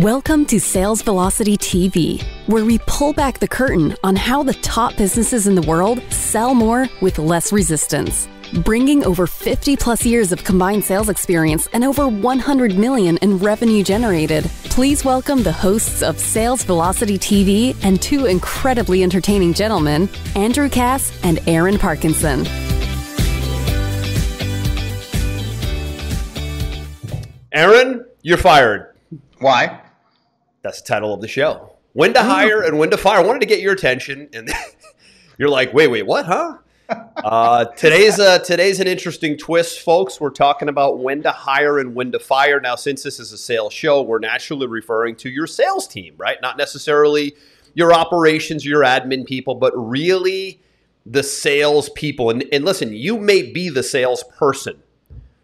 Welcome to Sales Velocity TV, where we pull back the curtain on how the top businesses in the world sell more with less resistance. Bringing over 50 plus years of combined sales experience and over 100 million in revenue generated, please welcome the hosts of Sales Velocity TV and two incredibly entertaining gentlemen, Andrew Cass and Aaron Parkinson. Aaron, you're fired. Why? That's the title of the show. When to hire and when to fire. I wanted to get your attention, and you're like, wait, what, huh? Today's an interesting twist, folks. We're talking about when to hire and when to fire. Now, since this is a sales show, we're naturally referring to your sales team, right? Not necessarily your operations, your admin people, but really the sales people. And listen, you may be the salesperson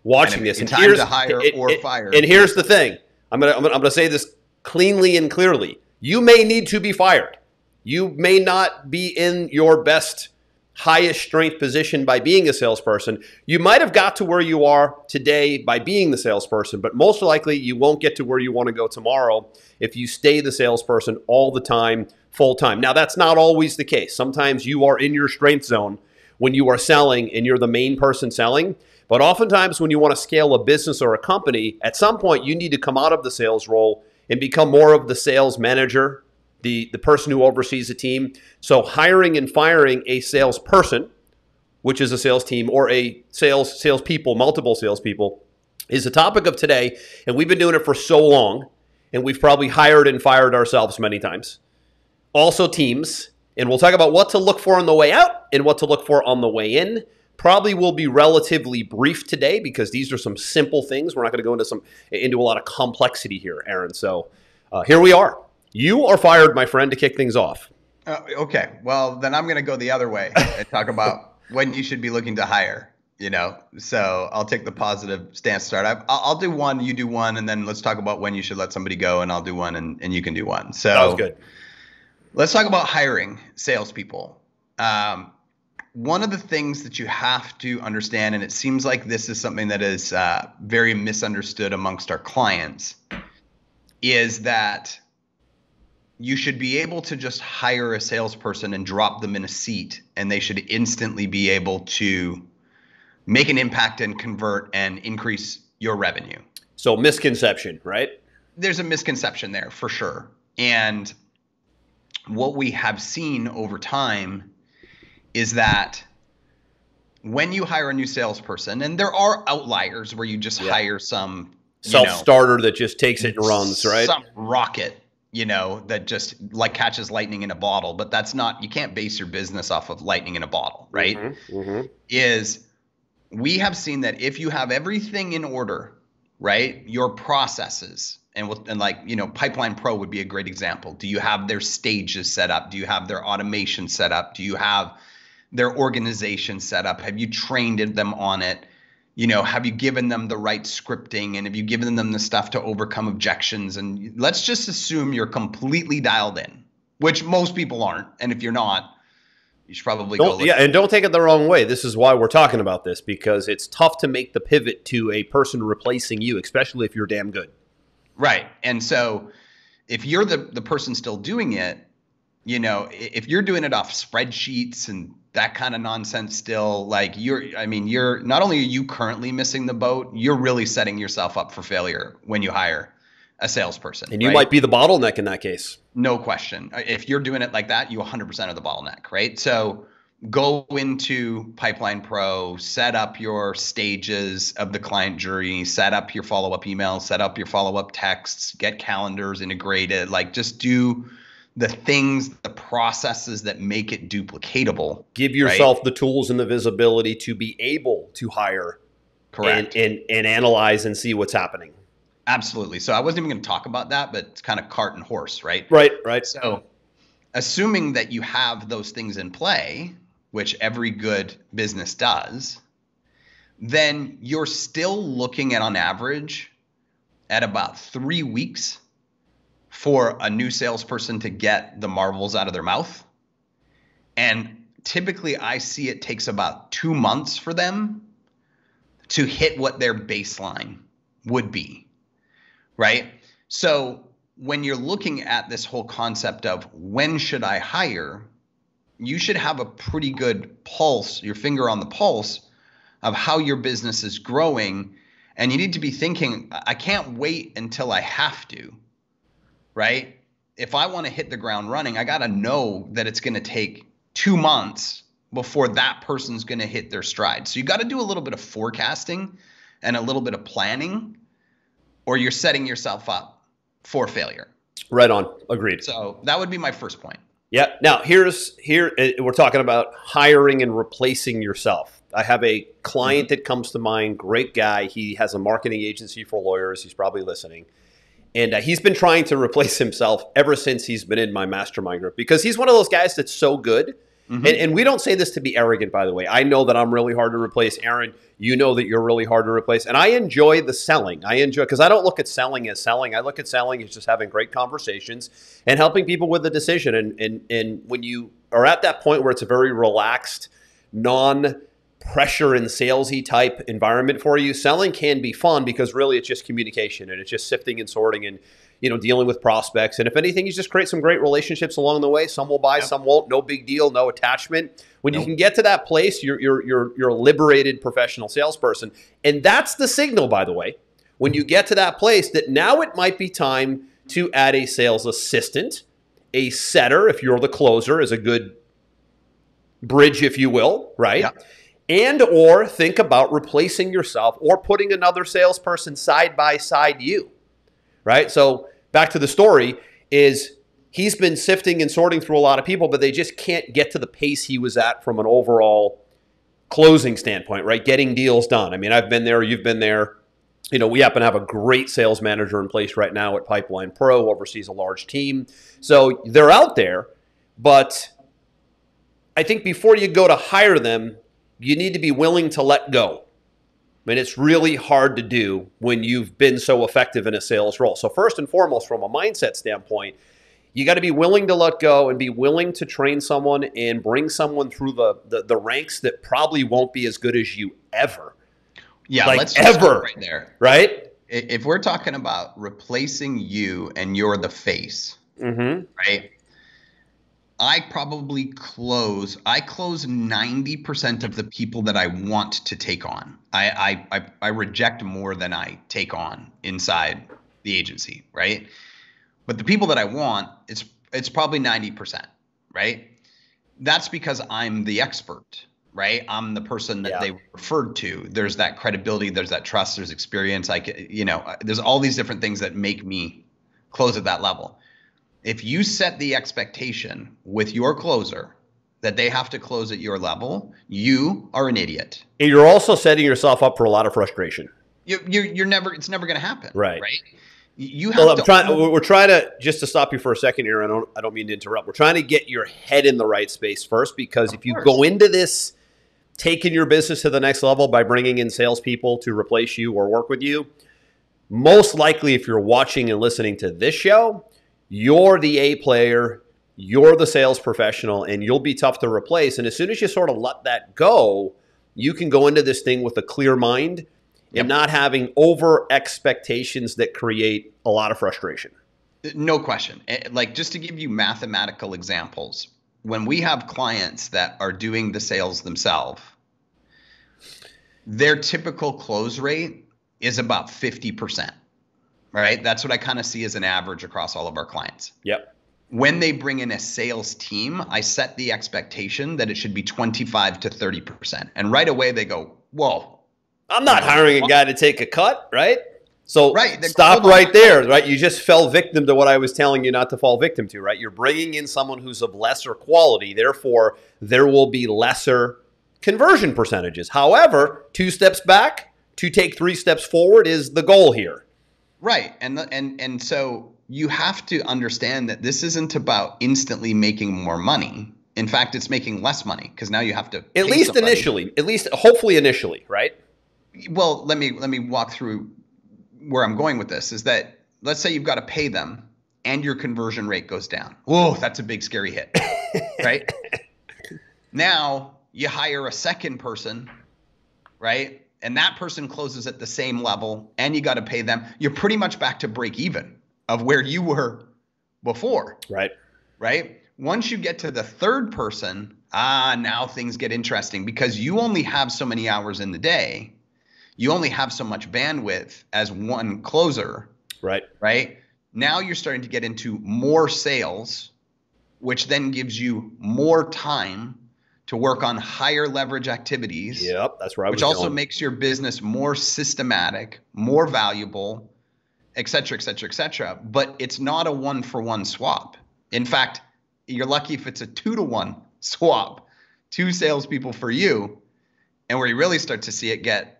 watching this. And time to hire or fire. And here's the thing. I'm gonna say this cleanly and clearly. You may need to be fired. You may not be in your best, highest strength position by being a salesperson. You might have got to where you are today by being the salesperson, but most likely you won't get to where you want to go tomorrow if you stay the salesperson all the time, full time. Now, that's not always the case. Sometimes you are in your strength zone when you are selling and you're the main person selling. But oftentimes when you want to scale a business or a company, at some point you need to come out of the sales role and become more of the sales manager, the person who oversees a team. So hiring and firing a salesperson, which is a sales team, or a salespeople, multiple salespeople, is the topic of today. And we've been doing it for so long, and we've probably hired and fired ourselves many times. Also teams, and we'll talk about what to look for on the way out and what to look for on the way in. Probably will be relatively brief today because these are some simple things. We're not going to go into a lot of complexity here, Aaron. So here we are. You are fired, my friend, to kick things off. Okay. Well, then I'm going to go the other way and talk about when you should be looking to hire, So I'll take the positive stance to start. I'll do one, you do one, and then let's talk about when you should let somebody go, and I'll do one, and you can do one. So that was good. Let's talk about hiring salespeople. One of the things that you have to understand, and it seems like this is something that is very misunderstood amongst our clients, is that you should be able to just hire a salesperson and drop them in a seat, and they should instantly be able to make an impact and convert and increase your revenue. So misconception, right? There's a misconception there for sure. And what we have seen over time is that when you hire a new salesperson, and there are outliers where you just hire some self-starter that just takes it and runs, right? Some rocket, that just like catches lightning in a bottle, but that's not, you can't base your business off of lightning in a bottle, right? Is we have seen that if you have everything in order, right? Your processes and Pipeline Pro would be a great example. Do you have their stages set up? Do you have their automation set up? Do you have their organization set up? Have you trained them on it? Have you given them the right scripting, and have you given them the stuff to overcome objections? And let's just assume you're completely dialed in, which most people aren't. And if you're not, you should probably go look. Yeah, and don't take it the wrong way. This is why we're talking about this, because it's tough to make the pivot to a person replacing you, especially if you're damn good. Right. And so if you're the person still doing it, if you're doing it off spreadsheets and that kind of nonsense still, you're not only are you currently missing the boat, you're really setting yourself up for failure when you hire a salesperson. And you might be the bottleneck in that case. No question. If you're doing it like that, you 100% are the bottleneck, right? So go into Pipeline Pro, set up your stages of the client journey, set up your follow-up emails, set up your follow-up texts, get calendars integrated, just do the things, the processes that make it duplicatable. Give yourself the tools and the visibility to be able to hire. Correct. And analyze and see what's happening. Absolutely. So I wasn't even going to talk about that, but it's kind of cart and horse, right? Right. So assuming that you have those things in play, which every good business does, then you're still looking at, on average, at about 3 weeks for a new salesperson to get the marbles out of their mouth. And typically I see it takes about 2 months for them to hit what their baseline would be, right? So when you're looking at this whole concept of when should I hire, you should have a pretty good pulse, your finger on the pulse of how your business is growing. And you need to be thinking, I can't wait until I have to, right? If I want to hit the ground running, I got to know that it's going to take 2 months before that person's going to hit their stride. So you got to do a little bit of forecasting and a little bit of planning, or you're setting yourself up for failure. Right on. Agreed. So that would be my first point. Yeah. Now here we're talking about hiring and replacing yourself. I have a client that comes to mind, great guy. He has a marketing agency for lawyers. He's probably listening. And he's been trying to replace himself ever since he's been in my mastermind group, because he's one of those guys that's so good. And we don't say this to be arrogant, by the way. I know that I'm really hard to replace. Aaron, you know that you're really hard to replace. And I enjoy the selling. I enjoy, because I don't look at selling as selling. I look at selling as just having great conversations and helping people with the decision. And when you are at that point where it's a very relaxed, non-pressure and salesy type environment for you, selling can be fun, because really it's just communication and it's just sifting and sorting and dealing with prospects. And if anything, you just create some great relationships along the way. Some will buy, some won't. No big deal, no attachment. When you can get to that place, you're a liberated professional salesperson. And that's the signal, by the way, when you get to that place, that now it might be time to add a sales assistant, a setter, if you're the closer, is a good bridge, if you will, right? Yeah. And or think about replacing yourself or putting another salesperson side by side you, right? So back to the story is he's been sifting and sorting through a lot of people, but they just can't get to the pace he was at from an overall closing standpoint, right? Getting deals done. I mean, I've been there, you've been there. We happen to have a great sales manager in place right now at Pipeline Pro, oversees a large team. So they're out there, but I think before you go to hire them, you need to be willing to let go. I mean, it's really hard to do when you've been so effective in a sales role. So first and foremost, from a mindset standpoint, you got to be willing to let go and be willing to train someone and bring someone through the ranks that probably won't be as good as you ever. Yeah, like let's just ever, right there. Right? If we're talking about replacing you and you're the face, right? I close 90% of the people that I want to take on. I reject more than I take on inside the agency, right? But the people that I want, it's probably 90%, right? That's because I'm the expert, right? I'm the person that they referred to. There's that credibility, there's that trust, there's experience. There's all these different things that make me close at that level. If you set the expectation with your closer that they have to close at your level, you are an idiot. And you're also setting yourself up for a lot of frustration. It's never going to happen. Right. You have we're trying to, just to stop you for a second here, I don't mean to interrupt. We're trying to get your head in the right space first, because if you go into this taking your business to the next level by bringing in salespeople to replace you or work with you, most likely if you're watching and listening to this show, you're the A player, you're the sales professional, and you'll be tough to replace. And as soon as you sort of let that go, you can go into this thing with a clear mind and not having over expectations that create a lot of frustration. No question. Like, just to give you mathematical examples, when we have clients that are doing the sales themselves, their typical close rate is about 50%. Right? That's what I kind of see as an average across all of our clients. Yep. When they bring in a sales team, I set the expectation that it should be 25 to 30%. And right away they go, whoa. I'm not hiring a guy to take a cut, right? So stop right there, right? You just fell victim to what I was telling you not to fall victim to, right? You're bringing in someone who's of lesser quality. Therefore, there will be lesser conversion percentages. However, 2 steps back to take 3 steps forward is the goal here. Right. And so you have to understand that this isn't about instantly making more money. In fact, it's making less money, because now you have to at least somebody. Initially, at least hopefully initially, right? Well, let me walk through where I'm going with this. Is that, let's say you've got to pay them and your conversion rate goes down. Whoa, that's a big scary hit, right? Now you hire a second person, right? And that person closes at the same level and you got to pay them. You're pretty much back to break even, of where you were before. Right. Right? Once you get to the third person, now things get interesting because you only have so many hours in the day. You only have so much bandwidth as one closer. Right. Right? Now you're starting to get into more sales, which then gives you more time to work on higher leverage activities. Yep, that's right. Which also makes your business more systematic, more valuable, et cetera, et cetera, et cetera. But it's not a 1-for-1 swap. In fact, you're lucky if it's a 2-to-1 swap. 2 salespeople for you. And where you really start to see it get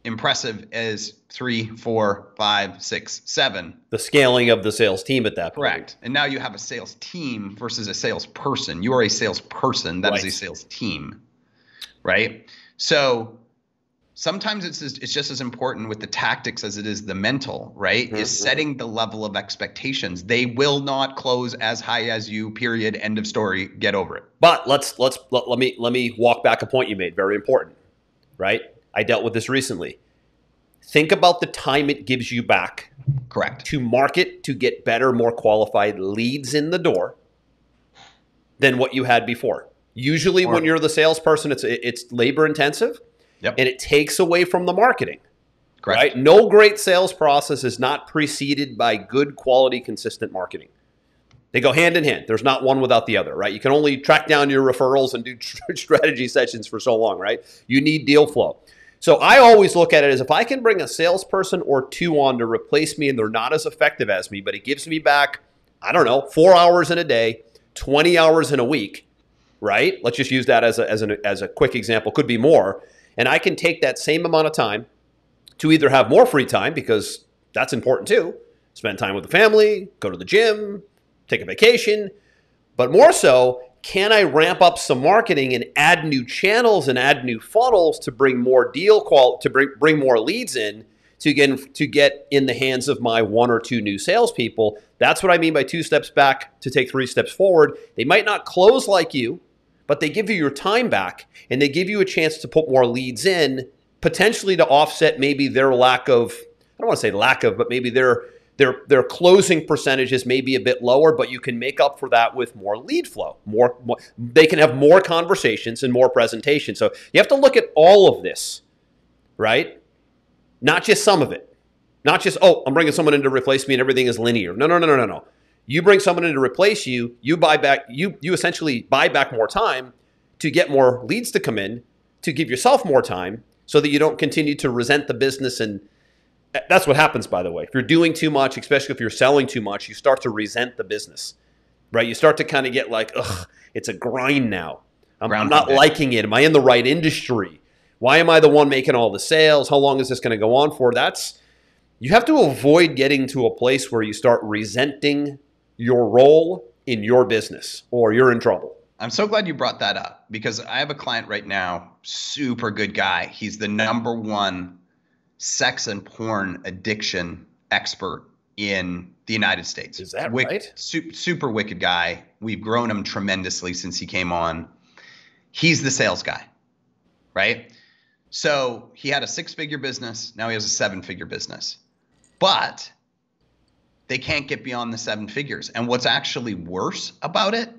impressive is 3, 4, 5, 6, 7. The scaling of the sales team at that point. Correct. And now you have a sales team versus a salesperson. You are a salesperson. That is a sales team. Right? So sometimes it's just as important with the tactics as it is the mental, right? Is setting the level of expectations. They will not close as high as you, period, end of story, get over it. But let me walk back a point you made, very important, right? I dealt with this recently. Think about the time it gives you back. Correct. To market, to get better, more qualified leads in the door than what you had before. Usually when you're the salesperson, it's labor intensive. Yep. And it takes away from the marketing. Correct. Right? No great sales process is not preceded by good quality, consistent marketing. They go hand in hand. There's not one without the other, right? You can only track down your referrals and do strategy sessions for so long, right? You need deal flow. So I always look at it as if I can bring a salesperson or 2 on to replace me and they're not as effective as me, but it gives me back, 4 hours in a day, 20 hours in a week, right? Let's just use that as a quick example. Could be more. And I can take that same amount of time to either have more free time, because that's important too, spend time with the family, go to the gym, take a vacation, but more so, can I ramp up some marketing and add new channels and add new funnels to bring more bring more leads in to get in the hands of my 1 or 2 new salespeople? That's what I mean by 2 steps back to take 3 steps forward. They might not close like you, but they give you your time back and they give you a chance to put more leads in, potentially to offset maybe their lack of, I don't want to say lack of, but maybe their closing percentages may be a bit lower, but you can make up for that with more lead flow. More, they can have more conversations and more presentations. So you have to look at all of this, right? Not just some of it. Not just, I'm bringing someone in to replace me and everything is linear. No. You bring someone in to replace you, you essentially buy back more time to get more leads to come in, to give yourself more time so that you don't continue to resent the business. And that's what happens, by the way. If you're doing too much, especially if you're selling too much, you start to resent the business, right? You start to kind of get like, it's a grind now. I'm not liking it. Am I in the right industry? Why am I the one making all the sales? How long is this going to go on for? You have to avoid getting to a place where you start resenting your role in your business or you're in trouble. I'm so glad you brought that up, because I have a client right now, super good guy. He's the #1 sex and porn addiction expert in the United States. Is that right? Super wicked guy. We've grown him tremendously since he came on. He's the sales guy, right? So he had a 6-figure business. Now he has a 7-figure business. But they can't get beyond the 7 figures. And what's actually worse about it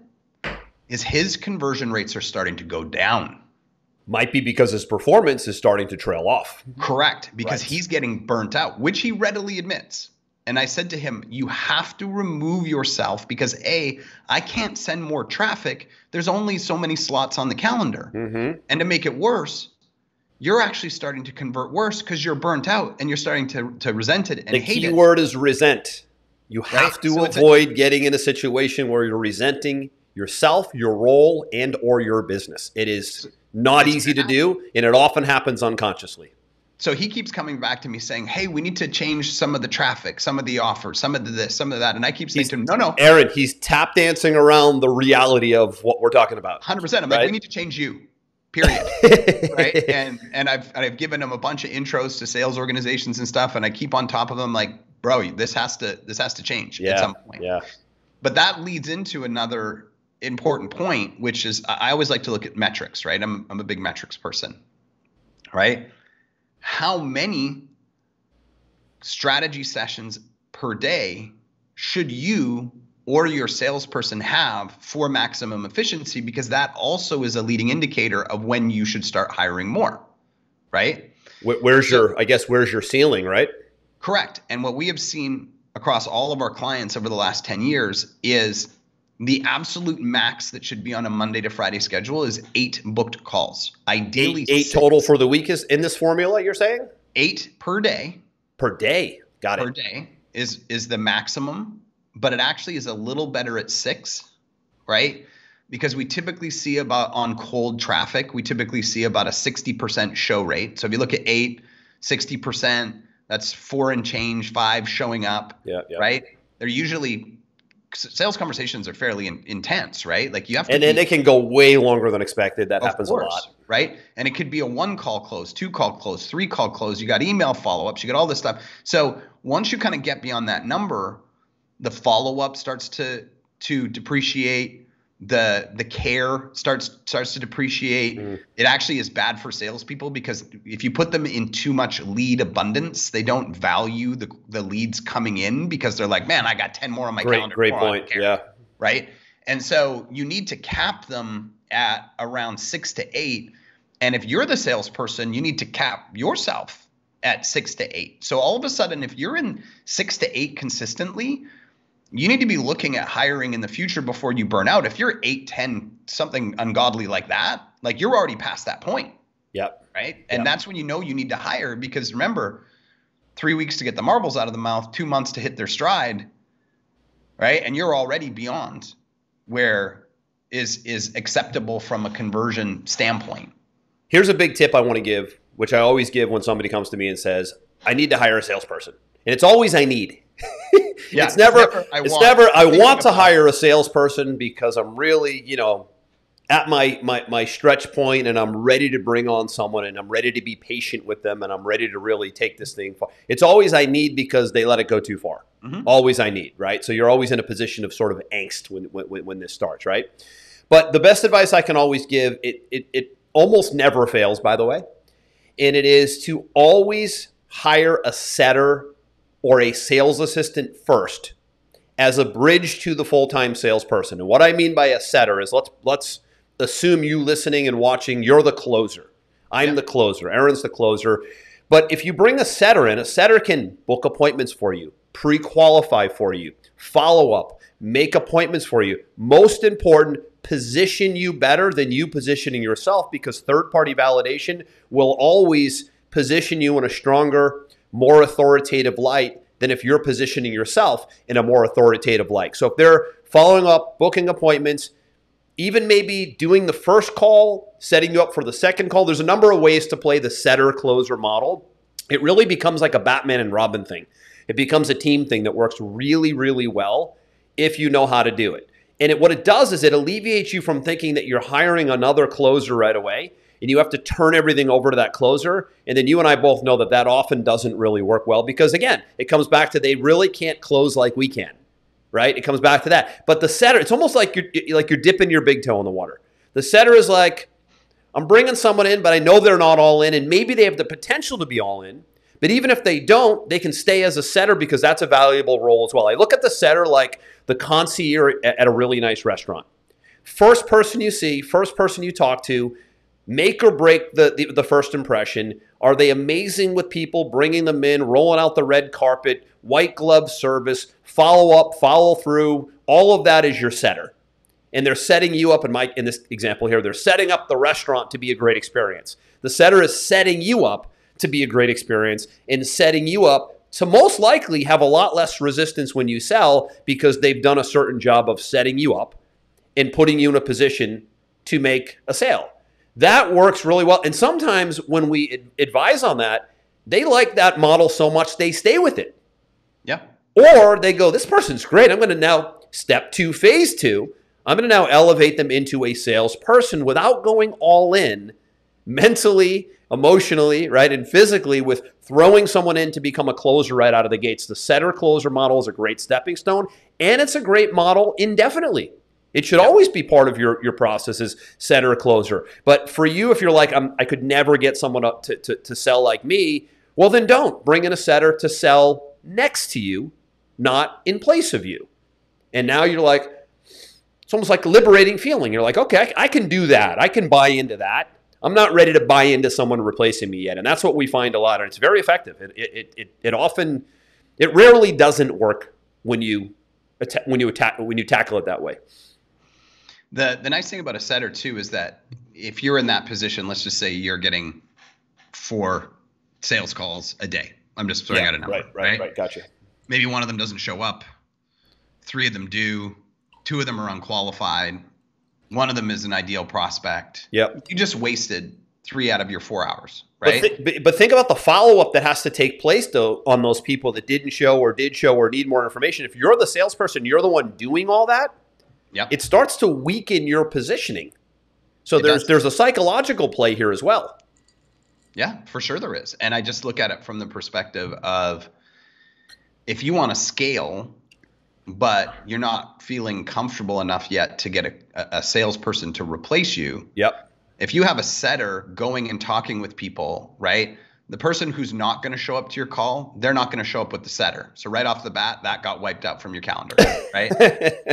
is his conversion rates are starting to go down. Might be because his performance is starting to trail off. Correct, because he's getting burnt out, which he readily admits. And I said to him, you have to remove yourself because I can't send more traffic. There's only so many slots on the calendar. Mm-hmm. And to make it worse, you're actually starting to convert worse because you're burnt out and you're starting to resent it and hate it. The key word is resent. You have to avoid getting in a situation where you're resenting yourself, your role, and or your business. It is not easy to do, and it often happens unconsciously. So he keeps coming back to me saying, hey, we need to change some of the traffic, some of the offers, some of this, some of that. And I keep saying to him, no. Aaron, he's tap dancing around the reality of what we're talking about. 100%. I'm like, we need to change you, period. Right? And I've given him a bunch of intros to sales organizations and stuff. And I keep on top of him like, bro, this has to change at some point. Yeah. But that leads into another important point, which is I always like to look at metrics, right? I'm a big metrics person, right? How many strategy sessions per day should you or your salesperson have for maximum efficiency? Because that also is a leading indicator of when you should start hiring more, right? Where's your ceiling, right? Correct. And what we have seen across all of our clients over the last 10 years is the absolute max that should be on a Monday to Friday schedule is 8 booked calls. Ideally, eight total for the week is in this formula, you're saying? 8 per day. Per day. Got it. Per day is the maximum, but it actually is a little better at 6, right? Because we typically see about on cold traffic, we typically see about a 60% show rate. So if you look at 8, 60%, that's 4 and change, 5 showing up, right? They're usually, sales conversations are fairly intense, right? Like you have to, and then they can go way longer than expected. That happens a lot, right? And it could be a 1 call close, 2 call close, 3 call close. You got email follow-ups, you got all this stuff. So once you kind of get beyond that number, the follow-up starts to depreciate. The care starts to depreciate. It actually is bad for salespeople because if you put them in too much lead abundance, they don't value the leads coming in because they're like, man, I got 10 more on my calendar. Great point. Yeah. Right. And so you need to cap them at around 6 to 8. And if you're the salesperson, you need to cap yourself at 6 to 8. So all of a sudden, if you're in 6 to 8 consistently, you need to be looking at hiring in the future before you burn out. If you're 8, 10, something ungodly like that, like you're already past that point. Yep. Right. And that's when you know you need to hire, because remember, 3 weeks to get the marbles out of the mouth, 2 months to hit their stride. Right. And you're already beyond where is acceptable from a conversion standpoint. Here's a big tip I want to give, which I always give when somebody comes to me and says, I need to hire a salesperson. And it's always I need. It's never I want to hire a salesperson because I'm really, at my stretch point and I'm ready to bring on someone and I'm ready to be patient with them and I'm ready to really take this thing far. It's always I need because they let it go too far. Always I need, right? So you're always in a position of sort of angst when this starts, right? But the best advice I can always give, it almost never fails, by the way, and it is to always hire a setter or a sales assistant first as a bridge to the full-time salesperson. And what I mean by a setter is let's assume you listening and watching, you're the closer. I'm the closer. Aaron's the closer. But if you bring a setter in, a setter can book appointments for you, pre-qualify for you, follow up, make appointments for you. Most important, position you better than you positioning yourself, because third-party validation will always position you in a stronger, more authoritative light than if you're positioning yourself in a more authoritative light. So if they're following up, booking appointments, even maybe doing the first call, setting you up for the second call, there's a number of ways to play the setter-closer model. It really becomes like a Batman and Robin thing. It becomes a team thing that works really, really well if you know how to do it. And what it does is it alleviates you from thinking that you're hiring another closer right away and you have to turn everything over to that closer. And then you and I both know that often doesn't really work well because, again, it comes back to they really can't close like we can, right? It comes back to that. But the setter, it's almost like you're dipping your big toe in the water. The setter is like, I'm bringing someone in, but I know they're not all in, and maybe they have the potential to be all in. But even if they don't, they can stay as a setter because that's a valuable role as well. I look at the setter like the concierge at a really nice restaurant. First person you see, first person you talk to, make or break the first impression. Are they amazing with people, bringing them in, rolling out the red carpet, white glove service, follow up, follow through? All of that is your setter. And they're setting you up, in this example here, they're setting up the restaurant to be a great experience. The setter is setting you up to be a great experience and setting you up to most likely have a lot less resistance when you sell because they've done a certain job of setting you up and putting you in a position to make a sale. That works really well. And sometimes when we advise on that, they like that model so much they stay with it. Yeah. Or they go, this person's great. I'm going to now step 2, phase 2. I'm going to now elevate them into a salesperson without going all in mentally, emotionally, right, and physically with throwing someone in to become a closer right out of the gates. The setter-closer model is a great stepping stone, and it's a great model indefinitely. It should always be part of your process as setter or closer. But for you, if you're like, I could never get someone up to sell like me, well, then don't. Bring in a setter to sell next to you not in place of you. And now you're like, it's almost like a liberating feeling. You're like, okay, I can do that. I can buy into that. I'm not ready to buy into someone replacing me yet. And that's what we find a lot. And it's very effective. It rarely doesn't work when you tackle it that way. The nice thing about a setter too is that if you're in that position, let's just say you're getting 4 sales calls a day. I'm just throwing out a number. Right. Gotcha. Maybe one of them doesn't show up. 3 of them do. 2 of them are unqualified. 1 of them is an ideal prospect. Yep. You just wasted 3 out of your 4 hours, right? But think about the follow-up that has to take place, though, on those people that didn't show or did show or need more information. If you're the salesperson, you're the one doing all that, it starts to weaken your positioning. So there's a psychological play here as well. Yeah, for sure there is. And I just look at it from the perspective of if you want to scale, but you're not feeling comfortable enough yet to get a salesperson to replace you. Yep. If you have a setter going and talking with people, right, the person who's not going to show up to your call, they're not going to show up with the setter. So right off the bat, that got wiped out from your calendar, right?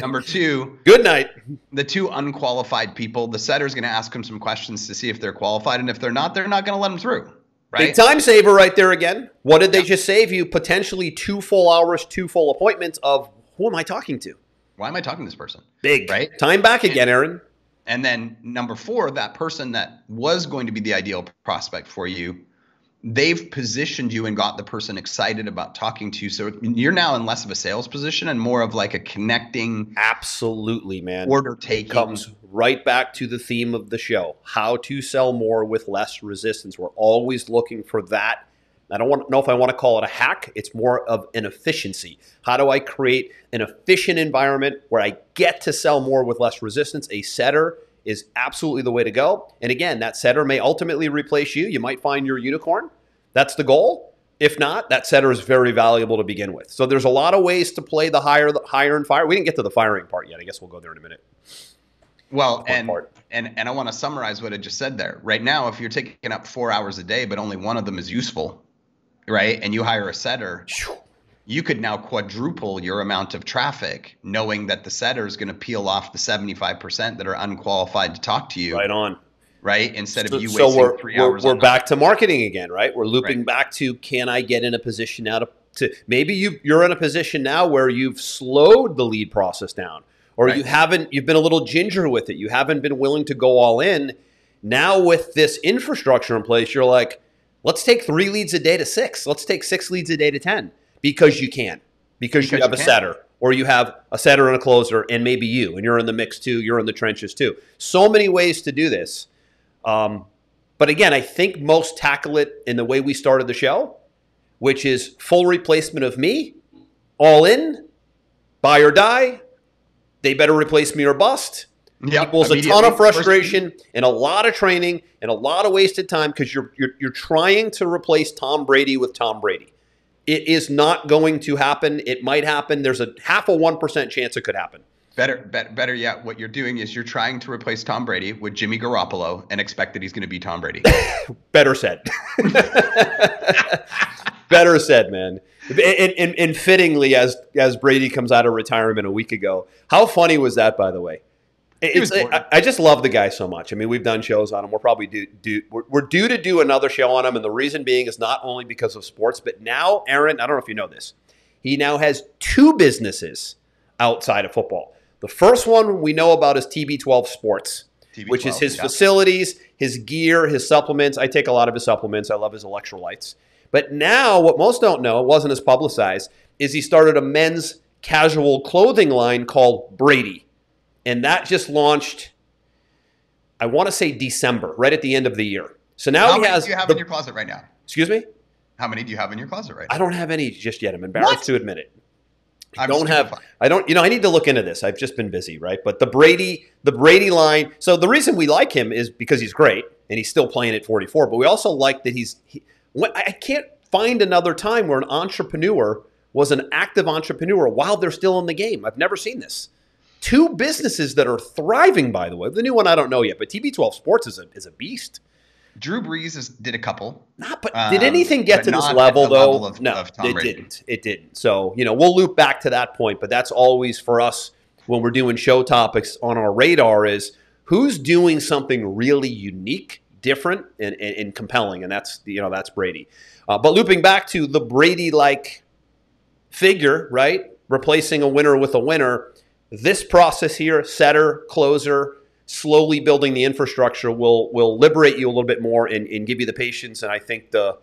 Number 2. Good night. The 2 unqualified people, the setter's going to ask them some questions to see if they're qualified. And if they're not going to let them through, right? Big time saver right there again. What did they just save you? Potentially 2 full hours, 2 full appointments of who am I talking to? Why am I talking to this person? Big. Right? Time back again, Aaron. And then number 4, that person that was going to be the ideal prospect for you, they've positioned you and got the person excited about talking to you. So you're now in less of a sales position and more of like a connecting. Absolutely, man. Order taking. It comes right back to the theme of the show. How to sell more with less resistance. We're always looking for that. I don't know if I want to call it a hack. It's more of an efficiency. How do I create an efficient environment where I get to sell more with less resistance? A setter is absolutely the way to go. And again, that setter may ultimately replace you. You might find your unicorn. That's the goal. If not, that setter is very valuable to begin with. So there's a lot of ways to play the hire and fire. We didn't get to the firing part yet. I guess we'll go there in a minute. Well, and I want to summarize what I just said there. Right now, if you're taking up 4 hours a day, but only one of them is useful, right, and you hire a setter, you could now quadruple your amount of traffic, knowing that the setter is going to peel off the 75% that are unqualified to talk to you. Right on. Right? Instead of you wasting 3 hours. We're back to marketing again, right? We're looping back to, can I get in a position now to maybe you're in a position now where you've slowed the lead process down, or you've been a little ginger with it. You haven't been willing to go all in. Now with this infrastructure in place, you're like, let's take 3 leads a day to 6. Let's take 6 leads a day to 10 because you can, because you have a setter, or you have a setter and a closer, and maybe you, and you're in the mix too. You're in the trenches too. So many ways to do this. But again, I think most tackle it in the way we started the show, which is full replacement of me, all in, buy or die. They better replace me or bust. Equals a ton of frustration and a lot of training and a lot of wasted time because you're trying to replace Tom Brady with Tom Brady. It is not going to happen. It might happen. There's a 0.5% chance it could happen. Better yet, what you're doing is you're trying to replace Tom Brady with Jimmy Garoppolo and expect that he's going to be Tom Brady. Better said. Better said, man. And fittingly, as Brady comes out of retirement a week ago, how funny was that, by the way? I just love the guy so much. I mean, we've done shows on him. We're probably we're due to do another show on him, and the reason being is not only because of sports, but now, Aaron, I don't know if you know this, he now has 2 businesses outside of football. The first one we know about is TB12 Sports, which is his facilities, his gear, his supplements. I take a lot of his supplements. I love his electrolytes. But now, what most don't know, it wasn't as publicized, is he started a men's casual clothing line called Brady. And that just launched, I want to say December, right at the end of the year. So now How many do you have in your closet right now? Excuse me? How many do you have in your closet right now? I don't have any just yet. I'm embarrassed to admit it. I need to look into this. I've just been busy, right? But the Brady line. So the reason we like him is because he's great and he's still playing at 44. But we also like that I can't find another time where an entrepreneur was an active entrepreneur while they're still in the game. I've never seen this. 2 businesses that are thriving, by the way. The new one I don't know yet, but TB12 Sports is a beast. Drew Brees did a couple. But did anything get to this level, though? No, it didn't. It didn't. So, we'll loop back to that point, but that's always for us when we're doing show topics on our radar is who's doing something really unique, different, and compelling, and that's Brady. But looping back to the Brady-like figure, right? Replacing a winner with a winner. This process here, setter, closer, slowly building the infrastructure will liberate you a little bit more and give you the patience and I think the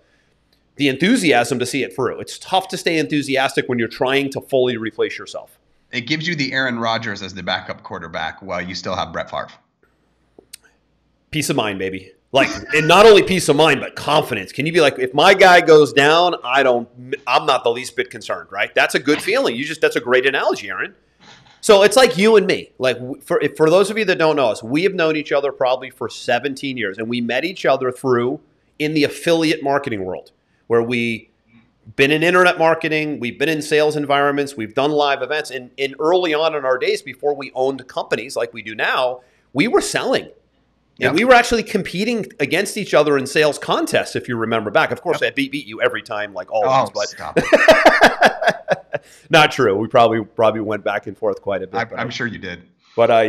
enthusiasm to see it through. It's tough to stay enthusiastic when you're trying to fully replace yourself. It gives you the Aaron Rodgers as the backup quarterback while you still have Brett Favre. Peace of mind, baby. And not only peace of mind, but confidence. Can you be like, if my guy goes down, I'm not the least bit concerned, right? That's a good feeling. That's a great analogy, Aaron. So it's like you and me. Like for those of you that don't know us, we have known each other probably for 17 years, and we met each other in the affiliate marketing world, where we been in internet marketing, we've been in sales environments, we've done live events, and early on in our days before we owned companies like we do now, we were selling. And we were actually competing against each other in sales contests, if you remember back. Of course, I beat you every time, like always. But stop it. Not true. We probably went back and forth quite a bit. I'm sure you did. But I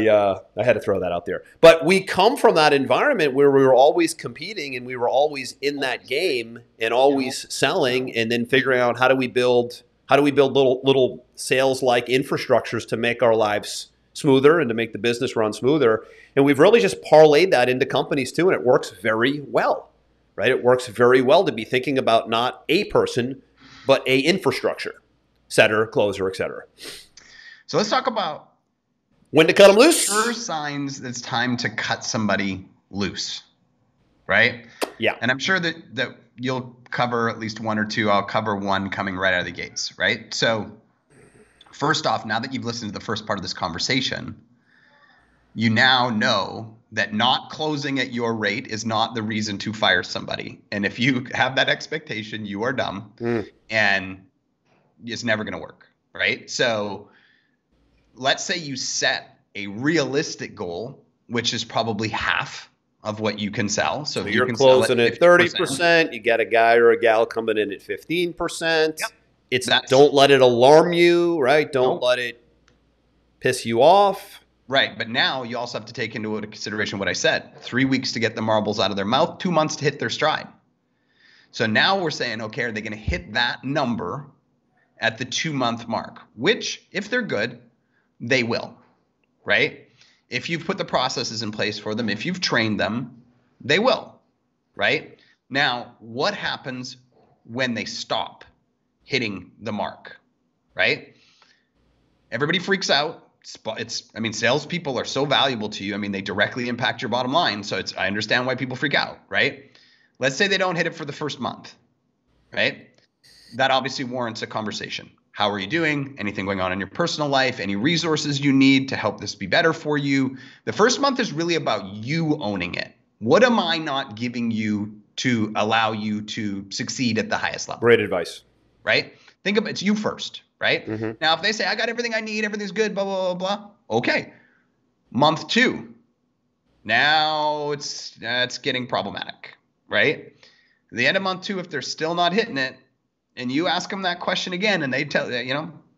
had to throw that out there. But we come from that environment where we were always competing and we were always in that game and always selling, and then figuring out how do we build little sales-like infrastructures to make our lives smoother and to make the business run smoother. And we've really just parlayed that into companies too, and it works very well, right? It works very well to be thinking about not a person, but a infrastructure, setter, closer, et cetera. So let's talk about when to cut them loose. Sure signs that it's time to cut somebody loose, right? Yeah. And I'm sure that you'll cover at least one or two. I'll cover one coming right out of the gates, right? So first off, now that you've listened to the first part of this conversation, you now know that not closing at your rate is not the reason to fire somebody. And if you have that expectation, you are dumb and it's never going to work, right? So let's say you set a realistic goal, which is probably half of what you can sell. So if you're can closing at 30%, you got a guy or a gal coming in at 15%. Yep. Don't let it alarm you, right? Don't let it piss you off. Right. But now you also have to take into consideration what I said. 3 weeks to get the marbles out of their mouth, 2 months to hit their stride. So now we're saying, okay, are they going to hit that number at the 2-month mark? Which, if they're good, they will, right? If you've put the processes in place for them, if you've trained them, they will, right? Now, what happens when they stop hitting the mark, right? Everybody freaks out. Salespeople are so valuable to you. They directly impact your bottom line. So I understand why people freak out, right? Let's say they don't hit it for the first month, right? That obviously warrants a conversation. How are you doing? Anything going on in your personal life? Any resources you need to help this be better for you? The first month is really about you owning it. What am I not giving you to allow you to succeed at the highest level? Great advice. Right? Think of it's you first, right? Mm-hmm. Now, if they say, I got everything I need, everything's good, blah, blah, blah, blah. Okay. Month 2. Now it's getting problematic, right? At the end of month 2, if they're still not hitting it, and you ask them that question again, and they tell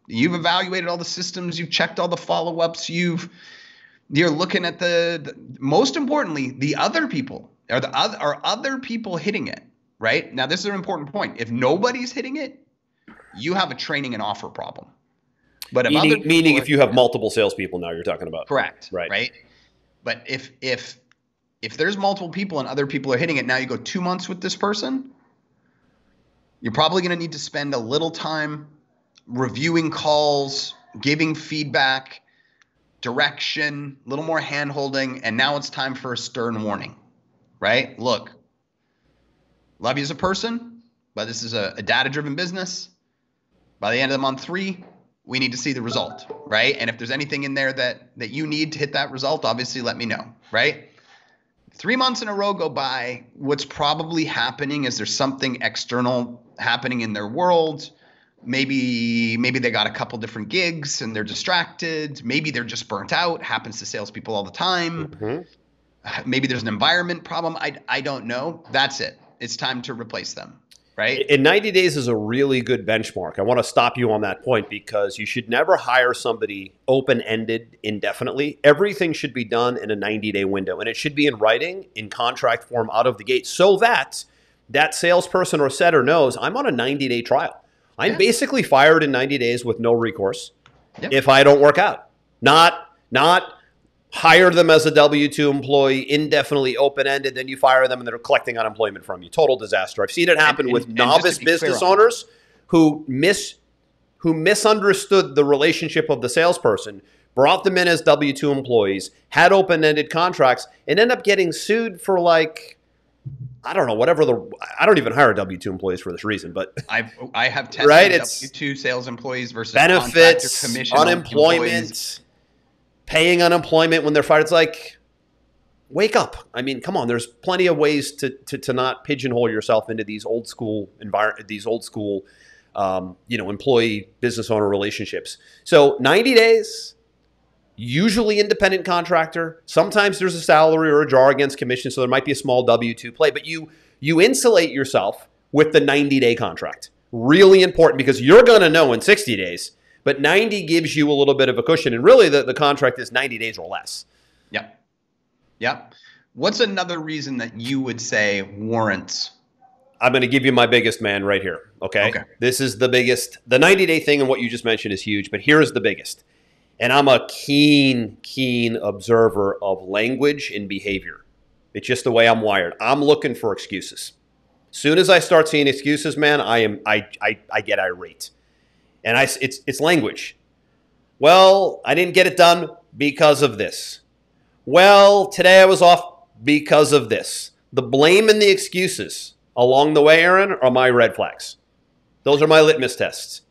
you've evaluated all the systems, you've checked all the follow-ups, you're looking at the most importantly, the other people. Are other people hitting it, right? Now, this is an important point. If nobody's hitting it, you have a training and offer problem. But meaning if you have multiple salespeople now, you're talking about. Correct. Right. But if there's multiple people and other people are hitting it, now you go 2 months with this person, you're probably going to need to spend a little time reviewing calls, giving feedback, direction, a little more hand-holding, and now it's time for a stern warning, right? Look, love you as a person, but this is a data-driven business. By the end of the month 3, we need to see the result, right? And if there's anything in there that you need to hit that result, obviously let me know, right? 3 months in a row go by. What's probably happening is there's something external happening in their world. Maybe they got a couple different gigs and they're distracted. Maybe they're just burnt out. Happens to salespeople all the time. maybe there's an environment problem. I don't know. That's it. It's time to replace them, right? In 90 days is a really good benchmark. I want to stop you on that point because you should never hire somebody open-ended indefinitely. Everything should be done in a 90-day window, and it should be in writing, in contract form out of the gate, so that that salesperson or setter knows I'm on a 90-day trial. I'm basically fired in 90 days with no recourse if I don't work out. Not hire them as a W-2 employee, indefinitely open-ended, then you fire them and they're collecting unemployment from you. Total disaster. I've seen it happen with novice business owners who misunderstood the relationship of the salesperson, brought them in as W-2 employees, had open-ended contracts, and end up getting sued for like, I don't know, I don't even hire W-2 employees for this reason, but I have tested W-2 sales employees versus benefits, commission unemployment, paying unemployment when they're fired. It's like, wake up. I mean, come on. There's plenty of ways to not pigeonhole yourself into these old school employee business owner relationships. So 90 days, usually independent contractor. Sometimes there's a salary or a jar against commission, so there might be a small W-2 play. But you insulate yourself with the 90-day contract. Really important because you're going to know in 60 days. But 90 gives you a little bit of a cushion. And really, the contract is 90 days or less. Yep. What's another reason that you would say warrants? I'm going to give you my biggest, man, right here. Okay. This is the biggest. The 90-day thing and what you just mentioned is huge. But here's the biggest. And I'm a keen observer of language and behavior. It's just the way I'm wired. I'm looking for excuses. As soon as I start seeing excuses, man, I get irate. And it's language. Well, I didn't get it done because of this. Well, today I was off because of this. The blame and the excuses along the way, Aaron, are my red flags. Those are my litmus tests.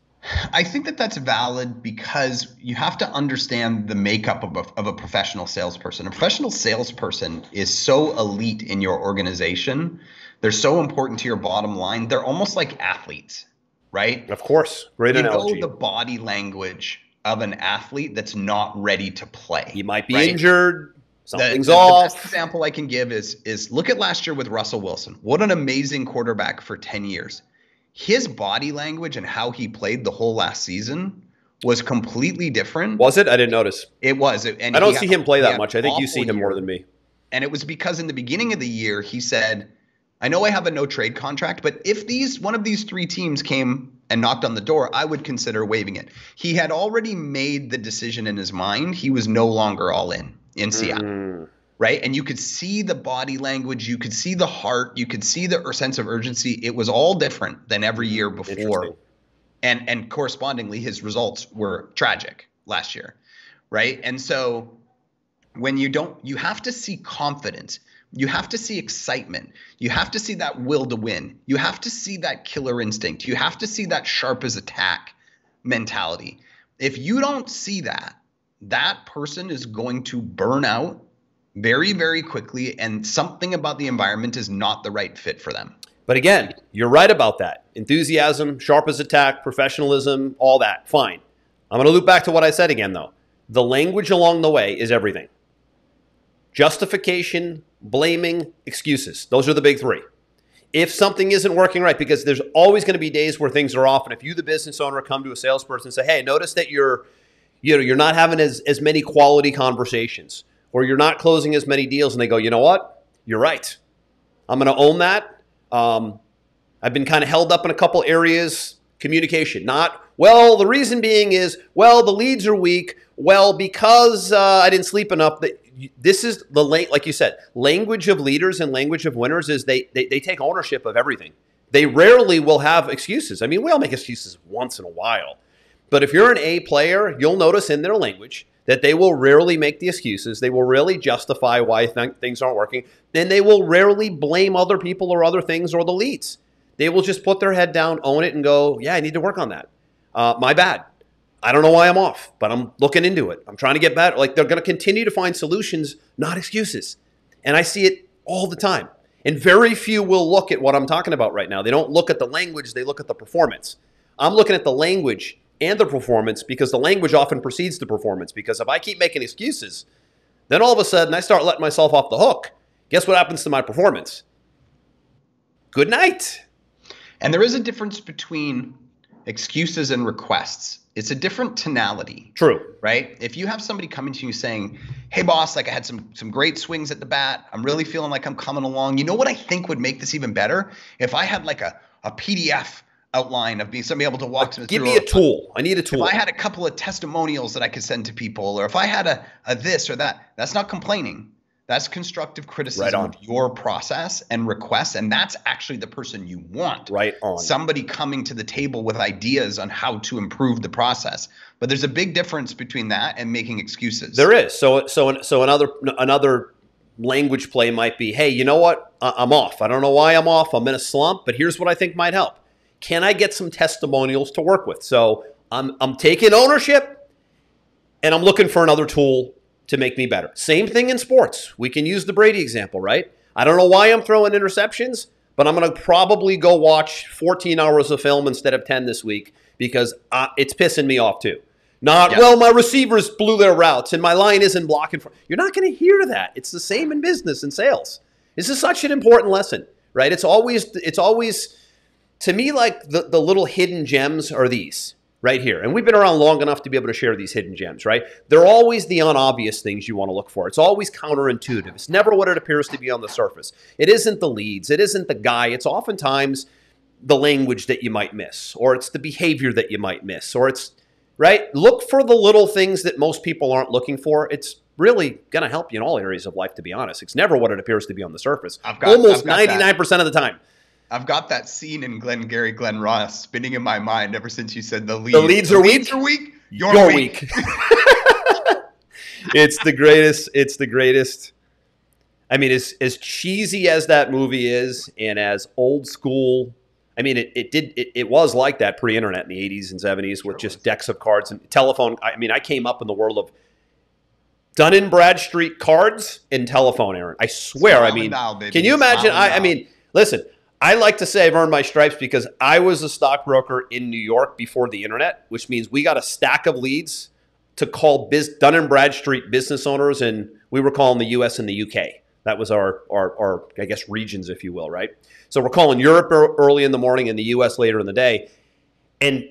I think that that's valid because you have to understand the makeup of a professional salesperson. A professional salesperson is so elite in your organization. They're so important to your bottom line. They're almost like athletes. Right? Of course. Great analogy. You know the body language of an athlete that's not ready to play. He might be injured. Something's off. The best example I can give is look at last year with Russell Wilson. What an amazing quarterback for 10 years. His body language and how he played the whole last season was completely different. Was it? I didn't notice. It was. And I don't see him play that much. I think you see him more than me. And it was because in the beginning of the year, he said, I know I have a no trade contract, but if one of these three teams came and knocked on the door, I would consider waiving it. He had already made the decision in his mind. He was no longer all in Seattle, right? And you could see the body language. You could see the heart. You could see the sense of urgency. It was all different than every year before. And correspondingly, his results were tragic last year, right? And so when you have to see confidence. You have to see excitement. You have to see that will to win. You have to see that killer instinct. You have to see that sharp as a tack mentality. If you don't see that, that person is going to burn out very, very quickly, and something about the environment is not the right fit for them. But again, you're right about that. Enthusiasm, sharp as a tack, professionalism, all that. Fine. I'm going to loop back to what I said again, though. The language along the way is everything. Justification, blaming, excuses. Those are the big three. If something isn't working right, because there's always going to be days where things are off, and if you, the business owner, come to a salesperson and say, hey, notice that you're not having as many quality conversations, or you're not closing as many deals, and they go, you know what? You're right. I'm going to own that. I've been kind of held up in a couple areas. Communication, well, the reason being is, well, the leads are weak. Well, because I didn't sleep enough. This is like you said, language of leaders and language of winners is they take ownership of everything. They rarely will have excuses. I mean, we all make excuses once in a while. But if you're an A player, you'll notice in their language that they will rarely make the excuses. They will rarely justify why things aren't working. And they will rarely blame other people or other things or the leads. They will just put their head down, own it, and go, yeah, I need to work on that. My bad. I don't know why I'm off, but I'm looking into it. I'm trying to get better. Like, they're going to continue to find solutions, not excuses. And I see it all the time. And very few will look at what I'm talking about right now. They don't look at the language. They look at the performance. I'm looking at the language and the performance because the language often precedes the performance. Because if I keep making excuses, then all of a sudden I start letting myself off the hook. Guess what happens to my performance? Good night. And there is a difference between excuses and requests. It's a different tonality. True. Right? If you have somebody coming to you saying, hey, boss, like I had some great swings at the bat. I'm really feeling like I'm coming along. You know what I think would make this even better? If I had like a PDF outline of being somebody able to walk me through. Give me a tool. I need a tool. If I had a couple of testimonials that I could send to people, or if I had a this or that, that's not complaining. That's constructive criticism of your process and requests. And that's actually the person you want. Right on. Somebody coming to the table with ideas on how to improve the process. But there's a big difference between that and making excuses. There is. So another language play might be, hey, you know what? I'm off. I don't know why I'm off. I'm in a slump, but here's what I think might help. Can I get some testimonials to work with? So I'm taking ownership, and I'm looking for another tool to make me better. Same thing in sports. We can use the Brady example, right? I don't know why I'm throwing interceptions, but I'm going to probably go watch 14 hours of film instead of 10 this week because it's pissing me off too. Well, my receivers blew their routes and my line isn't blocking. You're not going to hear that. It's the same in business and sales. This is such an important lesson, right? It's always to me, like the little hidden gems are these right here. And we've been around long enough to be able to share these hidden gems, right? They're always the unobvious things you want to look for. It's always counterintuitive. It's never what it appears to be on the surface. It isn't the leads. It isn't the guy. It's oftentimes the language that you might miss, or it's the behavior that you might miss, or it's, right? Look for the little things that most people aren't looking for. It's really going to help you in all areas of life, to be honest. It's never what it appears to be on the surface. Almost 99% of the time. I've got that scene in Glenn Ross spinning in my mind ever since you said the leads. The leads are weak? You're weak. It's the greatest. It's the greatest. I mean, as cheesy as that movie is and as old school, I mean, it was like that pre-internet in the 80s and 70s with just decks of cards and telephone. I mean, I came up in the world of Dun & Bradstreet cards and telephone, Aaron. I swear. I mean, can you imagine? I mean, listen. I like to say I've earned my stripes because I was a stockbroker in New York before the internet, which means we got a stack of leads to call Dun & Bradstreet business owners, and we were calling the U.S. and the U.K. That was our I guess, regions, if you will, right? So we're calling Europe early in the morning and the U.S. later in the day. And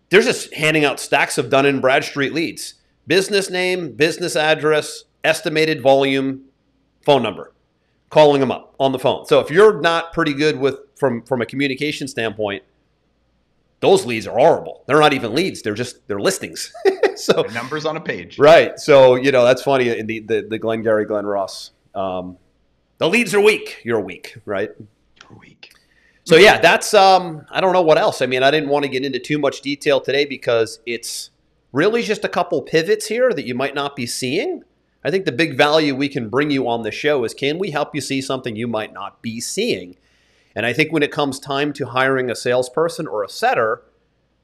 they're just handing out stacks of Dun & Bradstreet leads. Business name, business address, estimated volume, phone number. Calling them up on the phone. So if you're not pretty good with from a communication standpoint, those leads are horrible. They're not even leads. They're listings. So they're numbers on a page. Right. So, that's funny in the Glenn Ross. The leads are weak. You're weak, right? You're weak. So yeah, that's I don't know what else. I mean, I didn't want to get into too much detail today because it's really just a couple pivots here that you might not be seeing. I think the big value we can bring you on the show is, can we help you see something you might not be seeing? And I think when it comes time to hiring a salesperson or a setter,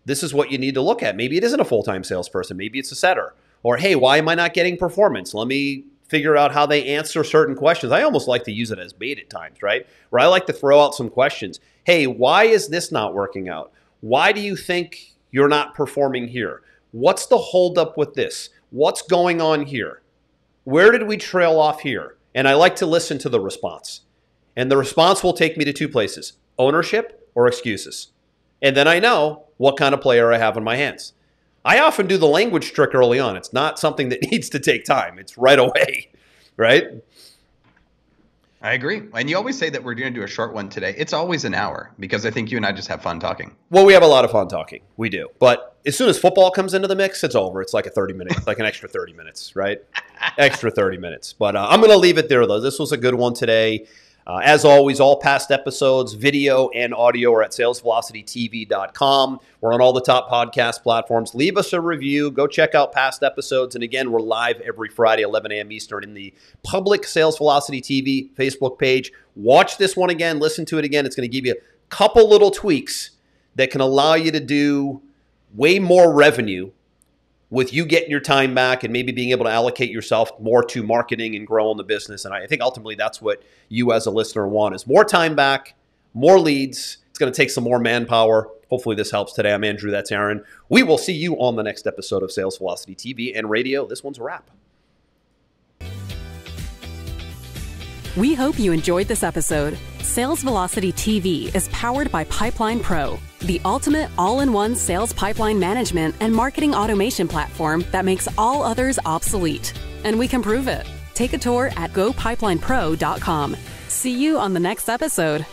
this is what you need to look at. Maybe it isn't a full-time salesperson. Maybe it's a setter. Or, hey, why am I not getting performance? Let me figure out how they answer certain questions. I almost like to use it as bait at times, right? Where I like to throw out some questions. Hey, why is this not working out? Why do you think you're not performing here? What's the holdup with this? What's going on here? Where did we trail off here? And I like to listen to the response. And the response will take me to two places: ownership or excuses. And then I know what kind of player I have in my hands. I often do the language trick early on. It's not something that needs to take time. It's right away, right? I agree. And you always say that we're going to do a short one today. It's always an hour because I think you and I just have fun talking. Well, we have a lot of fun talking. We do. But as soon as football comes into the mix, it's over. It's like a 30-minute, it's like an extra 30 minutes, right? Extra 30 minutes. But I'm going to leave it there, though. This was a good one today. As always, all past episodes, video and audio, are at salesvelocitytv.com. We're on all the top podcast platforms. Leave us a review. Go check out past episodes. And again, we're live every Friday, 11 a.m. Eastern, in the public Sales Velocity TV Facebook page. Watch this one again. Listen to it again. It's going to give you a couple little tweaks that can allow you to do way more revenue with you getting your time back and maybe being able to allocate yourself more to marketing and growing the business. And I think ultimately that's what you as a listener want, is more time back, more leads. It's going to take some more manpower. Hopefully this helps today. I'm Andrew. That's Aaron. We will see you on the next episode of Sales Velocity TV and Radio. This one's a wrap. We hope you enjoyed this episode. Sales Velocity TV is powered by Pipeline Pro, the ultimate all-in-one sales pipeline management and marketing automation platform that makes all others obsolete. And we can prove it. Take a tour at gopipelinePro.com. See you on the next episode.